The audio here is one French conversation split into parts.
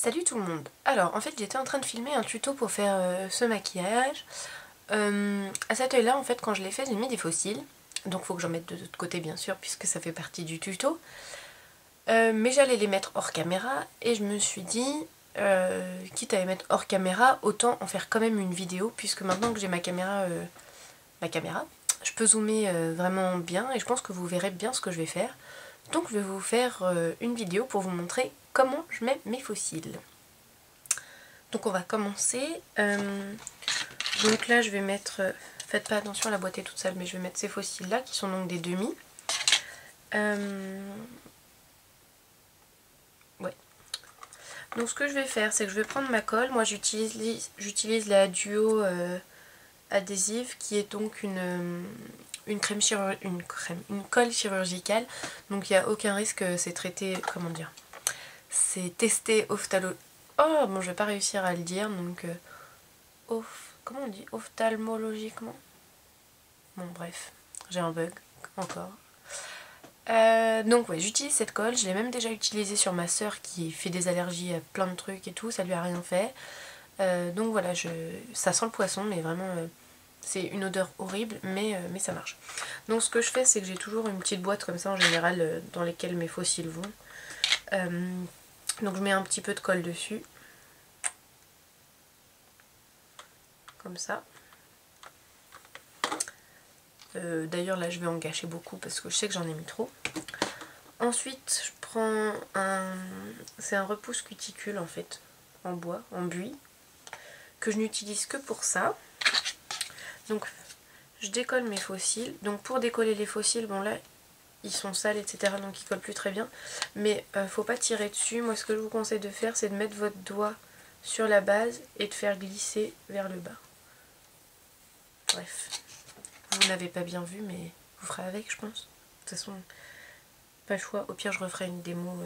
Salut tout le monde. Alors en fait j'étais en train de filmer un tuto pour faire ce maquillage. À cet œil là en fait quand je l'ai fait j'ai mis des fossiles. Donc faut que j'en mette de l'autre côté bien sûr puisque ça fait partie du tuto. Mais j'allais les mettre hors caméra et je me suis dit quitte à les mettre hors caméra autant en faire quand même une vidéo puisque maintenant que j'ai ma caméra, je peux zoomer vraiment bien et je pense que vous verrez bien ce que je vais faire. Donc je vais vous faire une vidéo pour vous montrer comment je mets mes fossiles. Donc on va commencer. Donc là je vais mettre, faites pas attention, la boîte est toute sale, mais je vais mettre ces fossiles là qui sont donc des demi. Ouais. Donc ce que je vais faire c'est que je vais prendre ma colle. Moi j'utilise la Duo adhésive qui est donc une colle chirurgicale. Donc il n'y a aucun risque, c'est traité, comment dire, c'est testé Oh bon je vais pas réussir à le dire donc comment on dit ophtalmologiquement. Bon bref, j'ai un bug encore. Donc ouais, j'utilise cette colle, je l'ai même déjà utilisée sur ma soeur qui fait des allergies à plein de trucs et tout, ça lui a rien fait. Donc voilà, ça sent le poisson mais vraiment c'est une odeur horrible mais ça marche. Donc ce que je fais c'est que j'ai toujours une petite boîte comme ça en général dans lesquelles mes fossiles vont. Donc je mets un petit peu de colle dessus. Comme ça. D'ailleurs là je vais en gâcher beaucoup parce que je sais que j'en ai mis trop. Ensuite je prends c'est un repousse cuticule en fait, en bois, en buis, que je n'utilise que pour ça. Donc je décolle mes fossiles. Donc pour décoller les fossiles, bon là ils sont sales etc. donc ils collent plus très bien. Mais faut pas tirer dessus. Moi ce que je vous conseille de faire c'est de mettre votre doigt sur la base et de faire glisser vers le bas. Bref. Vous n'avez pas bien vu mais vous ferez avec je pense. De toute façon pas le choix, au pire je referai une démo.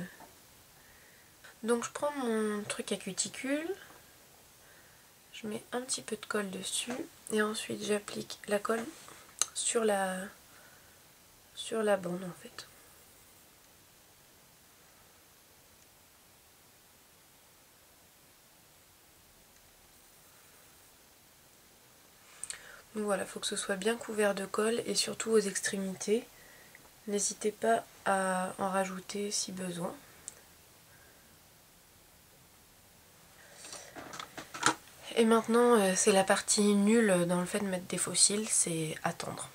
Donc je prends mon truc à cuticule, je mets un petit peu de colle dessus et ensuite j'applique la colle sur la bande en fait. Donc voilà, il faut que ce soit bien couvert de colle et surtout aux extrémités. N'hésitez pas à en rajouter si besoin. Et maintenant, c'est la partie nulle dans le fait de mettre des fossiles, c'est attendre.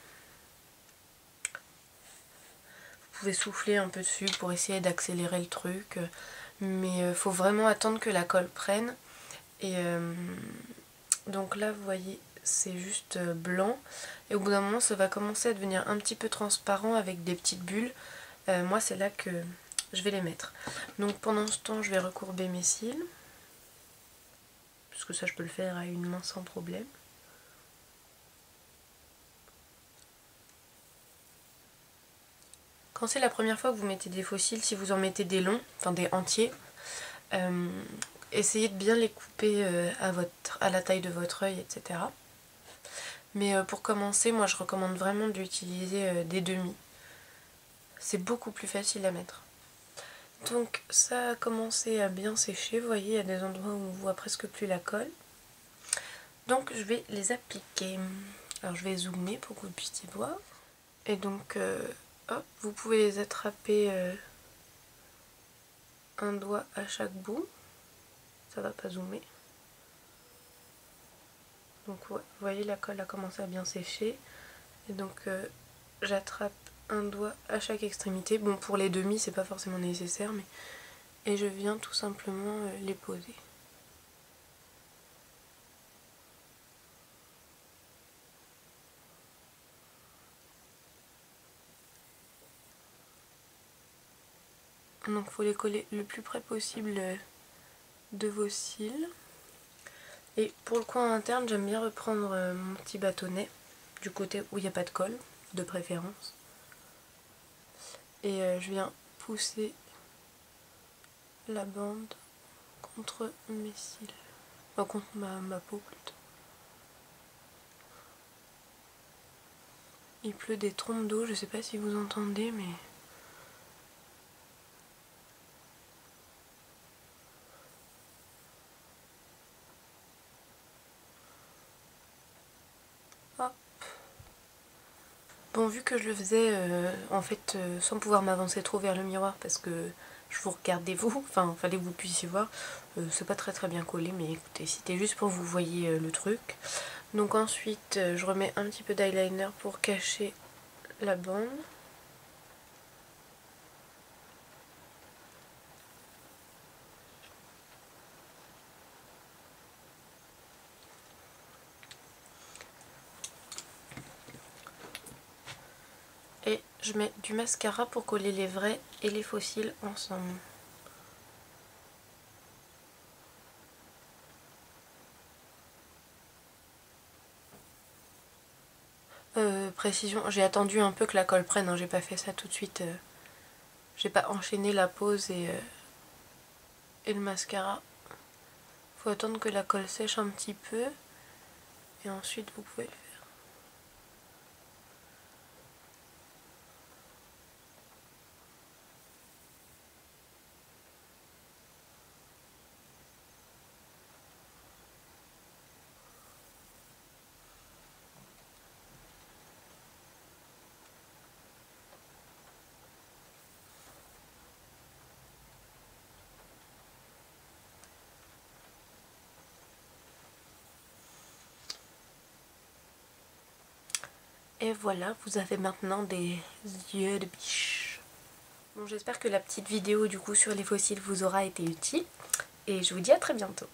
Vous pouvez souffler un peu dessus pour essayer d'accélérer le truc, mais faut vraiment attendre que la colle prenne. Et donc là, vous voyez, c'est juste blanc. Et au bout d'un moment, ça va commencer à devenir un petit peu transparent avec des petites bulles. Moi, c'est là que je vais les mettre. Donc pendant ce temps, je vais recourber mes cils. Puisque ça, je peux le faire à une main sans problème. Quand c'est la première fois que vous mettez des faux cils, si vous en mettez des longs, enfin des entiers, essayez de bien les couper à la taille de votre œil, etc. Mais pour commencer, moi je recommande vraiment d'utiliser des demi. C'est beaucoup plus facile à mettre. Donc ça a commencé à bien sécher, vous voyez, il y a des endroits où on voit presque plus la colle. Donc je vais les appliquer. Alors je vais zoomer pour que vous puissiez voir. Et donc, hop, vous pouvez les attraper un doigt à chaque bout. Ça va pas zoomer. Donc ouais, vous voyez la colle a commencé à bien sécher. Et donc j'attrape un doigt à chaque extrémité. Bon pour les demi c'est pas forcément nécessaire mais. Et je viens tout simplement les poser. Donc il faut les coller le plus près possible de vos cils. Et pour le coin interne j'aime bien reprendre mon petit bâtonnet du côté où il n'y a pas de colle, de préférence. Et je viens pousser la bande contre mes cils. Enfin, contre ma peau plutôt. Il pleut des trompes d'eau, je sais pas si vous entendez mais... Bon, vu que je le faisais en fait sans pouvoir m'avancer trop vers le miroir parce que je vous regardais vous, enfin fallait que vous puissiez voir, c'est pas très bien collé, mais écoutez, c'était juste pour que vous voyez le truc. Donc ensuite je remets un petit peu d'eyeliner pour cacher la bande. Et je mets du mascara pour coller les vrais et les faux cils ensemble. Précision, j'ai attendu un peu que la colle prenne, hein, j'ai pas fait ça tout de suite. J'ai pas enchaîné la pose et le mascara. Faut attendre que la colle sèche un petit peu et ensuite vous pouvez le faire. Et voilà, vous avez maintenant des yeux de biche. Bon, j'espère que la petite vidéo du coup sur les fossiles vous aura été utile et je vous dis à très bientôt.